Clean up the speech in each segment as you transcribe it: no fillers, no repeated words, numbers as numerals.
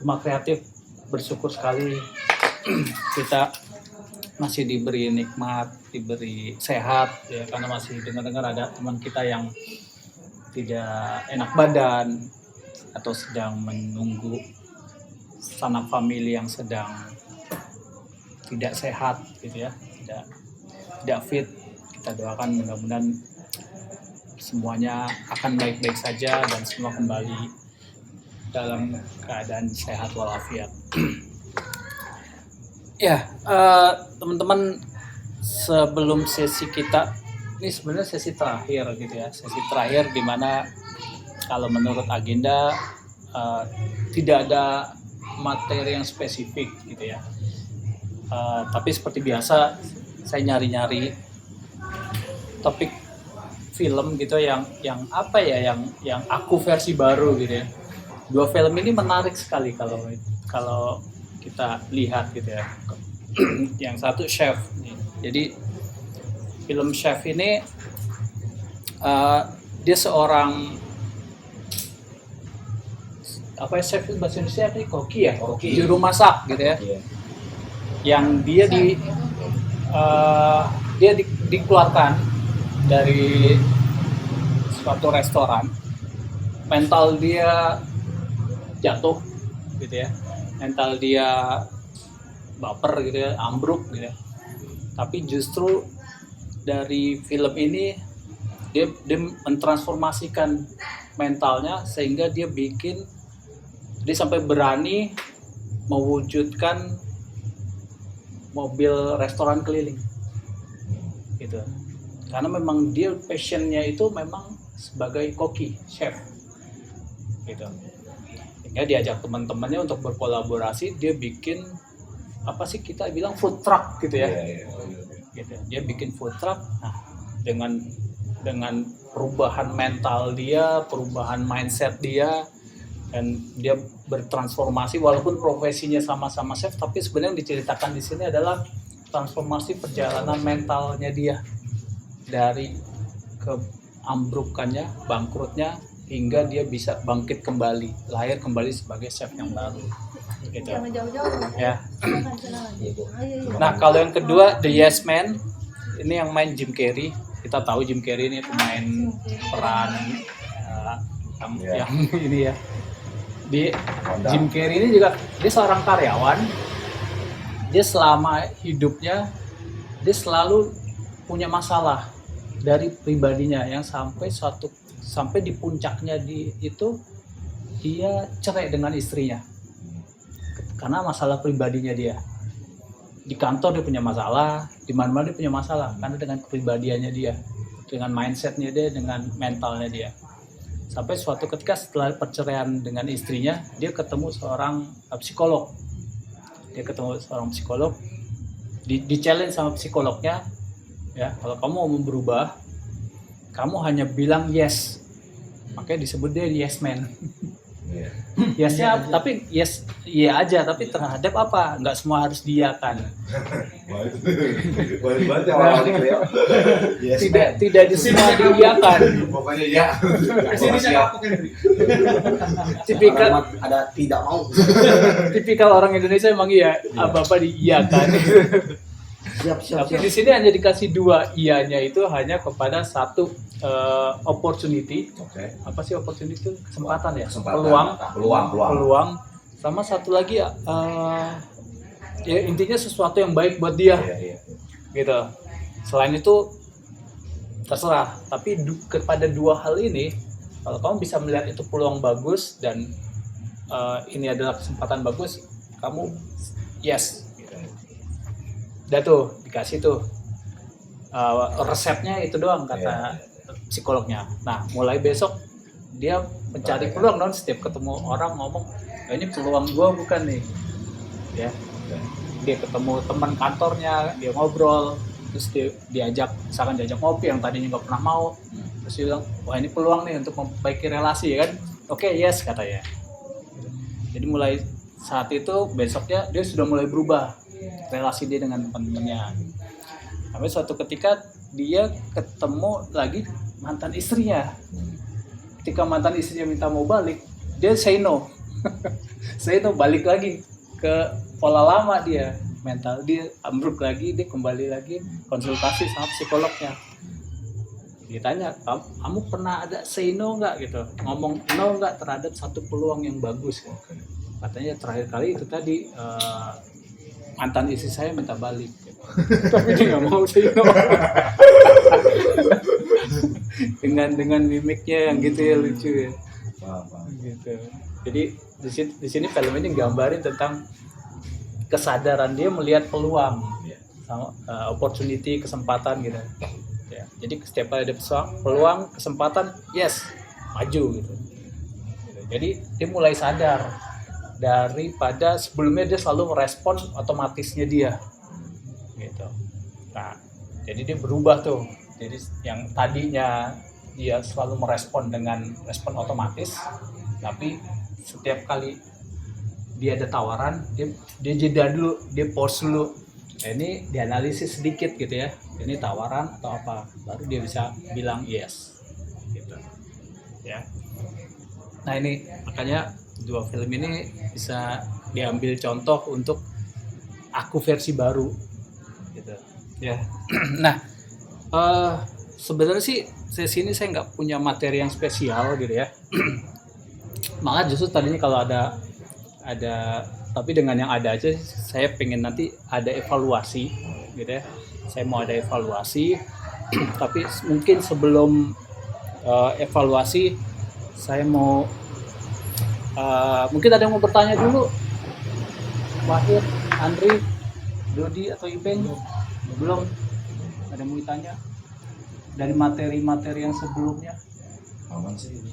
Rumah Kreatif bersyukur sekali kita masih diberi nikmat, diberi sehat ya, karena masih dengar-dengar ada teman kita yang tidak enak badan atau sedang menunggu sanak famili yang sedang tidak sehat gitu ya, tidak fit. Kita doakan mudah-mudahan semuanya akan baik-baik saja dan semua kembali dalam keadaan sehat walafiat. Ya, teman-teman, sebelum sesi kita ini sebenarnya sesi terakhir gitu ya, sesi terakhir di mana kalau menurut agenda tidak ada materi yang spesifik gitu ya. Tapi seperti biasa saya nyari-nyari topik film gitu yang apa ya, yang aku versi baru gitu ya. Dua film ini menarik sekali kalau kita lihat gitu ya. Yang satu Chef. Jadi film Chef ini dia seorang apa ya, chef bahasa Indonesia apa? Koki ya, juru masak gitu ya. Yang dia dikeluarkan dari suatu restoran, mental dia jatuh gitu ya, mental dia baper gitu ya, ambruk gitu ya. Tapi justru dari film ini dia mentransformasikan mentalnya sehingga dia sampai berani mewujudkan mobil restoran keliling gitu, karena memang dia passionnya itu memang sebagai koki, chef gitu. Sehingga diajak teman-temannya untuk berkolaborasi, dia bikin apa sih kita bilang food truck gitu ya. Gitu. Dia bikin food truck. Nah, dengan perubahan mental dia, perubahan mindset dia, dan dia bertransformasi walaupun profesinya sama-sama chef, tapi sebenarnya yang diceritakan di sini adalah transformasi perjalanan mentalnya dia dari keambrukannya, bangkrutnya, hingga dia bisa bangkit kembali, lahir kembali sebagai chef yang baru gitu. Jangan jauh-jauh Ya. Nah, kalau yang kedua The Yes Man, ini yang main Jim Carrey. Kita tahu Jim Carrey ini pemain peran yang ini ya. Jim Carrey ini juga dia seorang karyawan. Dia selama hidupnya dia selalu punya masalah dari pribadinya yang sampai di puncaknya itu dia cerai dengan istrinya karena masalah pribadinya dia. Di kantor dia punya masalah, di mana-mana dia punya masalah karena dengan kepribadiannya dia, dengan mindsetnya dia, dengan mentalnya dia. Sampai suatu ketika setelah perceraian dengan istrinya, dia ketemu seorang psikolog. Di challenge sama psikolognya, ya, kalau kamu mau berubah, kamu hanya bilang yes. Makanya disebut dia yes man. Yesnya tapi yes iya aja, tapi terhadap apa? Nggak semua harus dia kan. Tidak di semua diiyakan. Pokoknya ya. Sini saya kapok ini. Tipikal Ada tidak mau. tipikal orang Indonesia emang iya, apa-apa diiyakan. Siap. Tapi di sini hanya dikasih dua iyanya, itu hanya kepada satu opportunity. Oke. Apa sih opportunity itu? Kesempatan ya? Peluang. Peluang. Sama satu lagi ya intinya sesuatu yang baik buat dia. Iya. Gitu. Selain itu terserah, tapi kepada dua hal ini, kalau kamu bisa melihat itu peluang bagus dan ini adalah kesempatan bagus, kamu yes. Udah tuh dikasih tuh resepnya itu doang kata psikolognya. Nah, mulai besok dia mencari peluang dong, setiap ketemu orang ngomong, ini peluang gua bukan nih. Ya. Dia ketemu teman kantornya, dia ngobrol, terus dia diajak ngopi yang tadinya nggak pernah mau, terus dia bilang, wah ini peluang nih untuk memperbaiki relasi ya kan. Oke, yes katanya. Jadi mulai saat itu besoknya dia sudah mulai berubah relasi dia dengan teman-temannya. Sampai suatu ketika dia ketemu lagi mantan istrinya. Ketika mantan istrinya minta mau balik, dia say no. Saya tuh balik lagi ke pola lama, dia mental dia ambruk lagi, dia kembali lagi konsultasi sama psikolognya. Ditanya, kamu pernah ada say no nggak gitu, ngomong no nggak terhadap satu peluang yang bagus? Katanya terakhir kali itu tadi mantan istri saya minta balik gitu. Tapi dia nggak mau say no. dengan mimiknya yang gitu ya, lucu ya gitu. Jadi di sini film ini gambarin tentang kesadaran dia melihat peluang sama opportunity, kesempatan gitu ya. Jadi setiap kali ada peluang, kesempatan, yes, maju gitu. Jadi dia mulai sadar daripada sebelumnya dia selalu merespon otomatisnya dia gitu. Nah, jadi dia berubah tuh. Jadi yang tadinya dia selalu merespon dengan respon otomatis, tapi setiap kali dia ada tawaran, dia jeda dulu, dia pause dulu. Nah, ini dianalisis sedikit gitu ya. Ini tawaran atau apa? Baru dia bisa bilang yes. Gitu. Ya. Nah, ini makanya dua film ini bisa diambil contoh untuk aku versi baru gitu. Ya. Nah, sebenarnya sih sesi ini saya nggak punya materi yang spesial gitu ya. Malah justru tadinya kalau ada tapi dengan yang ada aja saya pengen nanti ada evaluasi gitu ya. Saya mau ada evaluasi tapi mungkin sebelum evaluasi saya mau mungkin ada yang mau bertanya dulu. Wahid, Andri, Dodi atau Ipeng? Belum ada yang mau ditanya dari materi-materi yang sebelumnya? Aman sih ini.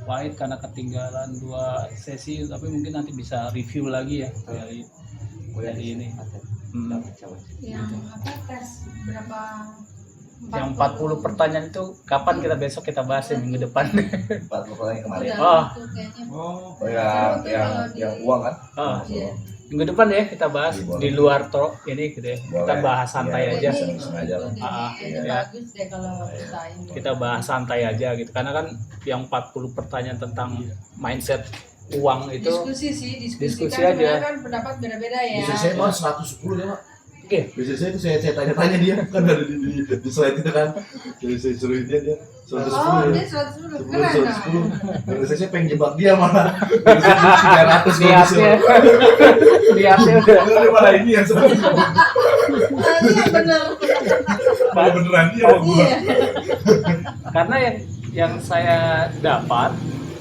Wahid karena ketinggalan 2 sesi, tapi mungkin nanti bisa review lagi ya dari ini. Yang apa tes berapa? Yang 40 pertanyaan itu kapan kita besok kita bahas ya, minggu depan? 40 pertanyaan kemarin. Oh. Oh yang uang kan? Oh. Iya. Minggu depan ya kita bahas di luar ini gitu ya. Kita Boleh. bahas santai Iya, aja. sengaja lah. Ya. Bagus deh kalau kita ini. Kita bahas santai aja gitu. Karena kan yang 40 pertanyaan tentang mindset uang itu Diskusi sih, diskusi kan aja. sebenarnya kan pendapat beda-beda ya. Bisa saya mah 110 ya Pak. Oke. Biasanya saya itu saya tanya-tanya dia kan ada di slide itu kan. Jadi saya suruh dia 110 Oh, ya. dia 110 keren dong. 110. Dan saya pengen jebak dia malah. 300 Niatnya udah Dia malah ini yang seperti Iya benar. beneran dia sama gua. Iya. karena yang saya dapat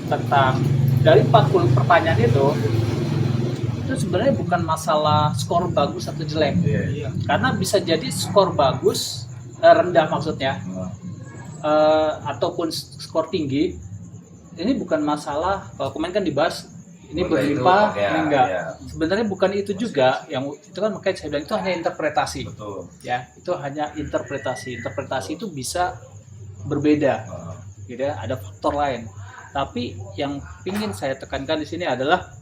tentang dari 40 pertanyaan itu sebenarnya bukan masalah skor bagus atau jelek. Iya. Karena bisa jadi skor bagus rendah maksudnya ataupun skor tinggi, ini bukan masalah. Kalau kemarin kan dibahas ini berlimpah, ini enggak. Ya. Sebenarnya bukan itu juga, yang itu kan makanya saya bilang itu hanya interpretasi. Betul. Ya, itu hanya interpretasi. Interpretasi itu bisa berbeda, gitu ya. Ada faktor lain. Tapi yang ingin saya tekankan di sini adalah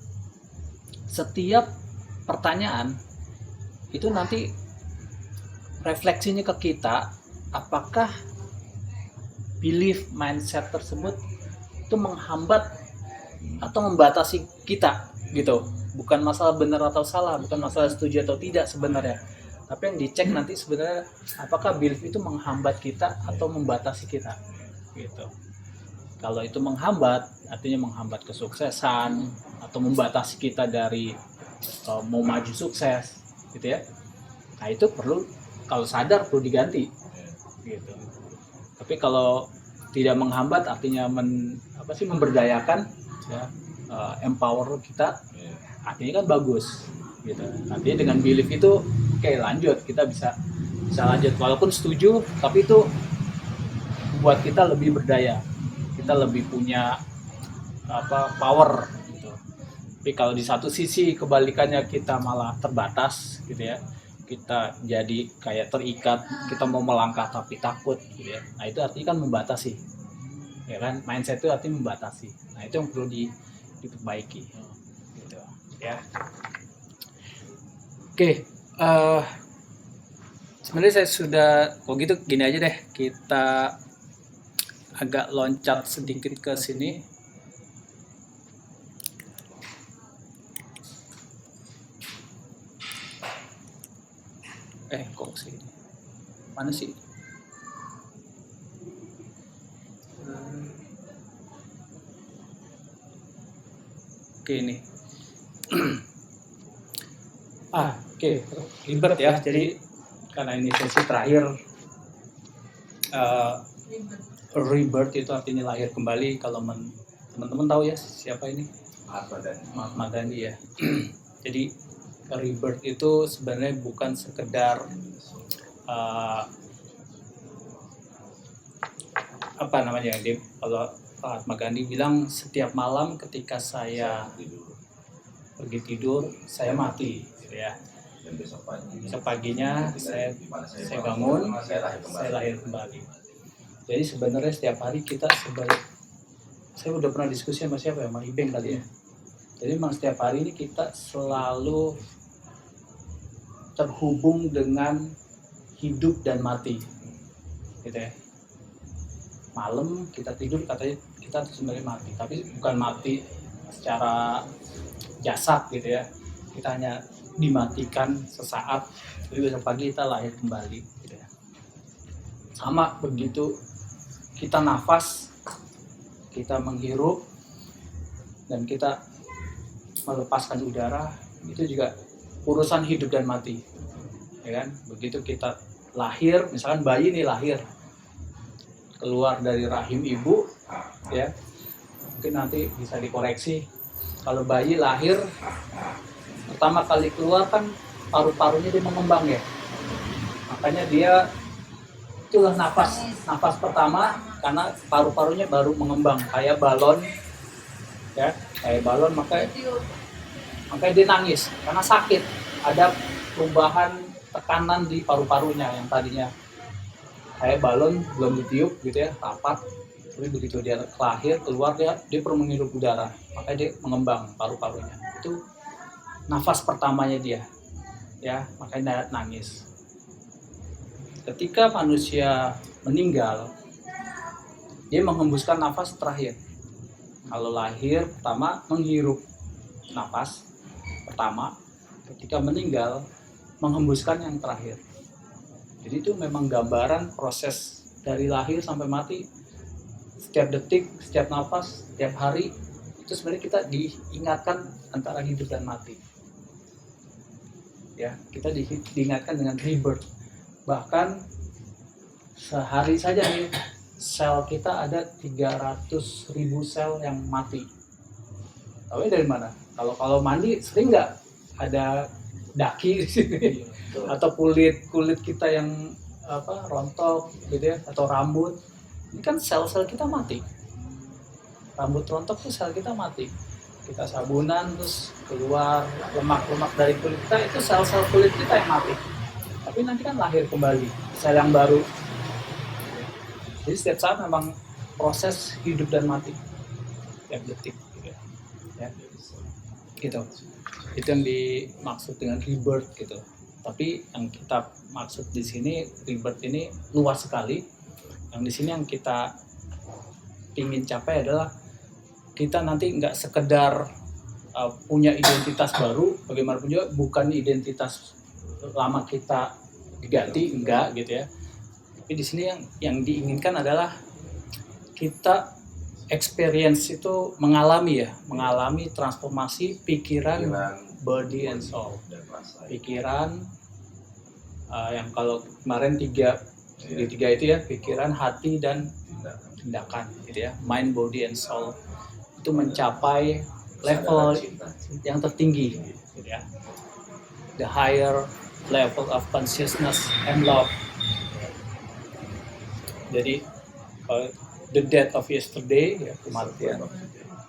setiap pertanyaan itu nanti refleksinya ke kita, apakah belief mindset tersebut itu menghambat atau membatasi kita gitu. Bukan masalah benar atau salah, bukan masalah setuju atau tidak sebenarnya, tapi yang dicek nanti sebenarnya apakah belief itu menghambat kita atau membatasi kita gitu. Kalau itu menghambat, artinya menghambat kesuksesan atau membatasi kita dari mau maju sukses gitu ya. Nah, itu perlu, kalau sadar perlu diganti gitu. Tapi kalau tidak menghambat, artinya memberdayakan ya, empower kita, artinya kan bagus gitu. Artinya dengan belief itu oke, lanjut, kita bisa lanjut walaupun setuju, tapi itu buat kita lebih berdaya, kita lebih punya power gitu. Tapi kalau di satu sisi kebalikannya kita malah terbatas gitu ya, kita jadi kayak terikat, kita mau melangkah tapi takut gitu ya. Nah, itu artinya kan membatasi, ya kan, mindset itu artinya membatasi. Nah, itu yang perlu diperbaiki gitu ya. Oke, sebenarnya saya sudah, kalau gitu gini aja deh, kita agak loncat sedikit ke sini. kok sih mana sih? Oke ini. Oke, ribet ya. Jadi karena ini sesi terakhir, rebirth itu artinya lahir kembali. Kalau teman-teman tahu ya siapa ini? Mahatma Gandhi ya. Jadi rebirth itu sebenarnya bukan sekedar apa namanya dia, kalau Mahatma Gandhi bilang setiap malam ketika saya pergi tidur saya mati gitu ya. Dan besok paginya saya bangun, saya lahir kembali. Jadi sebenarnya setiap hari kita saya udah pernah diskusi sama siapa ya, sama Ibeng kali ya. Jadi memang setiap hari ini kita selalu terhubung dengan hidup dan mati, gitu ya. Malam kita tidur katanya kita sebenarnya mati, tapi bukan mati secara jasad gitu ya. Kita hanya dimatikan sesaat, jadi besok pagi kita lahir kembali gitu ya. Sama begitu kita nafas, kita menghirup dan kita melepaskan udara, itu juga urusan hidup dan mati ya kan. Begitu kita lahir, misalkan bayi ini lahir keluar dari rahim ibu ya, mungkin nanti bisa dikoreksi. Kalau bayi lahir pertama kali keluar kan paru-parunya dia mengembang ya, makanya dia itulah nafas pertama, karena paru-parunya baru mengembang kayak balon ya, makanya dia nangis karena sakit, ada perubahan tekanan di paru-parunya yang tadinya kayak balon belum ditiup gitu ya, rapat. Tapi begitu dia lahir keluar dia perlu menghirup udara, makanya dia mengembang paru-parunya. Itu nafas pertamanya dia ya, makanya nangis. Ketika manusia meninggal, dia menghembuskan nafas terakhir. Kalau lahir pertama menghirup nafas pertama, ketika meninggal menghembuskan yang terakhir. Jadi itu memang gambaran proses dari lahir sampai mati. Setiap detik, setiap nafas, setiap hari itu sebenarnya kita diingatkan antara hidup dan mati. Ya, kita diingatkan dengan rebirth. Bahkan sehari saja nih sel kita ada 300.000 sel yang mati. Tahu dari mana? Kalau mandi sering nggak ada daki di sini atau kulit kita yang rontok gitu ya, atau rambut. Ini kan sel-sel kita mati. Rambut rontok tuh sel kita mati. Kita sabunan terus keluar lemak-lemak dari kulit kita, itu sel-sel kulit kita yang mati. Tapi nanti kan lahir kembali sel yang baru. Jadi setiap saat memang proses hidup dan mati setiap detik gitu ya. Gitu. Itu yang dimaksud dengan rebirth gitu. Tapi yang kita maksud di sini rebirth ini luas sekali. Yang di sini yang kita ingin capai adalah kita nanti nggak sekedar punya identitas baru, bagaimanapun juga bukan identitas lama kita diganti, enggak gitu ya. Tapi di sini yang diinginkan adalah kita experience itu mengalami transformasi pikiran, body and soul. Pikiran yang kalau kemarin tiga itu ya, pikiran, hati dan tindakan gitu ya, mind, body and soul. Itu mencapai level yang tertinggi gitu ya, the higher level of consciousness and love. Jadi the death of yesterday ya, kematian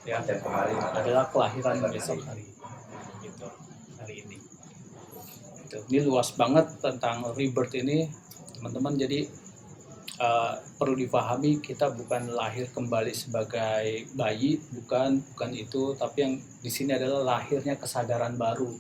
ya, adalah kelahiran besok hari gitu, hari ini gitu. Ini luas banget tentang rebirth ini teman-teman. Jadi perlu dipahami, kita bukan lahir kembali sebagai bayi, bukan itu, tapi yang di sini adalah lahirnya kesadaran baru